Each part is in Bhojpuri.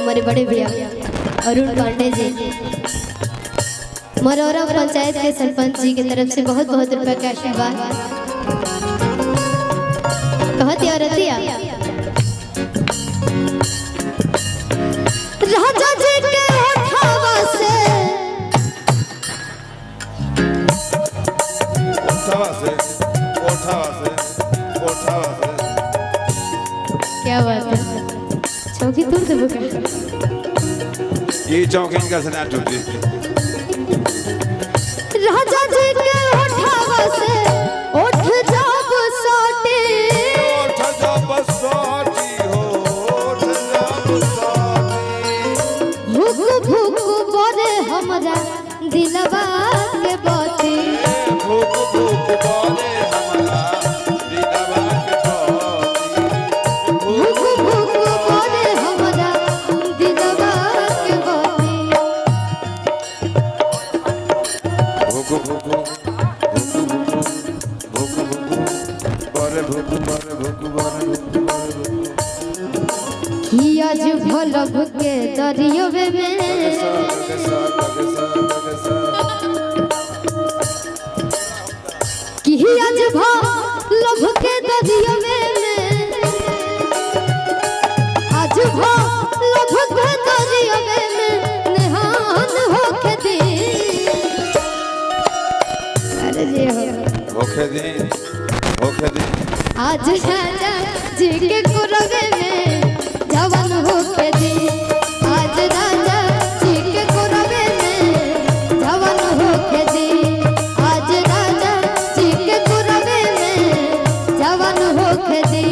हमारे बड़े भैया अरुण पांडे जी, मरौरा पंचायत के सरपंच जी की तरफ से बहुत बहुत रुपए का आशीर्वाद। कहती औरतिया राजा जी के होठवा से क्या बात है, चौकी तोड़ दे बुका ये चौकी इनका से ना टूटी। राजा जी के होठवा से उठ जब सोटी, उठ जब सोटी हो, उठ जब सोटी। भूख भूख बोले हमरा दिलवा के बाती, भूख भूख बोले हमरा दिलवा के बाती। भूख भूख बोले हमरा दिलवा के बाती। भूख भूख भूख भूख बोले भूख बोले भूख बोले किया जो भलब के दरियोवे में, किया जो भलब के दरियोवे में, आज भलब के दरियोवे में निहान होके दी। अरे जी हो होके दी आज राजा जी के कुरवे में जवान होके दी। आज राजा जी के कुरवे में जवान होके दी। आज राजा जी के कुरवे में जवान होके दी।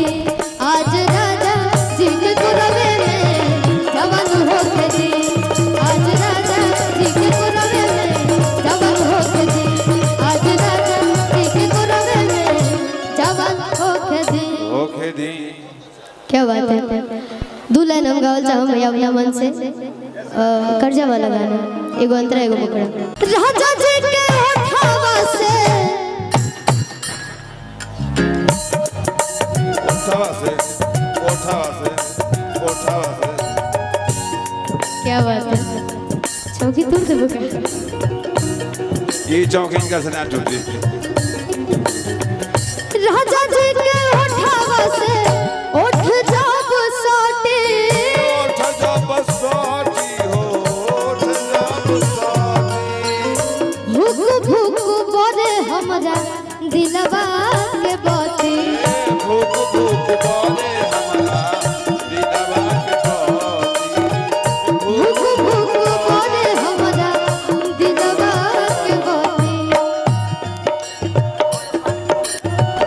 आज राजा जी के कुरवे में जवान होके दी। आज राजा जी के कुरवे में जवान होके दी। आज राजा जी के कुरवे में जवान होके दी। क्या बात है, दो लाइन हम गावल चाहम भैया अपना मन से। कर्जा वाला गाना एगो अंतरा एगो पकड़ा। राजा जी के होठवा से क्या बात है, चौकी तोड़ दे बुका ये चौकी इनका से ना टूटी। राजा जी के होठवा से उठ जब सोटी, उठ जब सोटी हो, उठ जब सोटी। भूख भूख बोले हमरा दिलवा के बाती, भूख भूख बोले हमरा दिलवा के बाती। भूख भूख बोले हमरा दिलवा के बाती।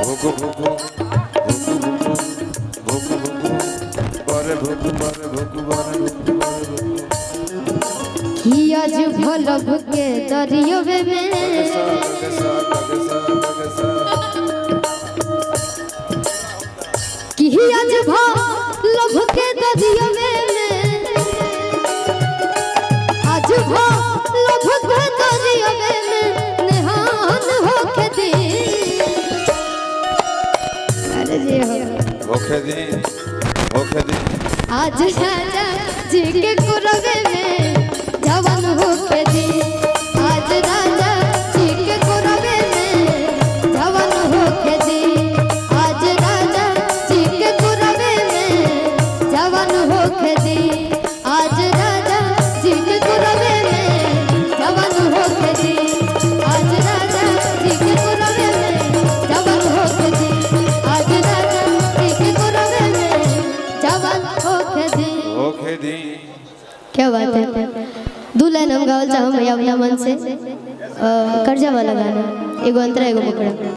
भूख भूख भूख बोले भूख बोले भूख बोले किया जो भलब के दरियोवे में, किया जो भलब के दरियोवे में, आज भलब के दरियोवे में निहान होके दी। अरे जी हो होके दी आज राजा जी के कुरवे में जवान होके दी। आज राजा जी के कुरवे में जवान होके दी। आज राजा जी के कुरवे में जवान होके दी। आज राजा जी के कुरवे में जवान होके दी। आज राजा जी के कुरवे में जवान होके दी। आज राजा जी के कुरवे में जवान होके दी। क्या बात है, दो लाइन हम गावल चाहम भैया अपना मन से। कर्जा वाला गाना एगो अंतरा एगो पकड़ा।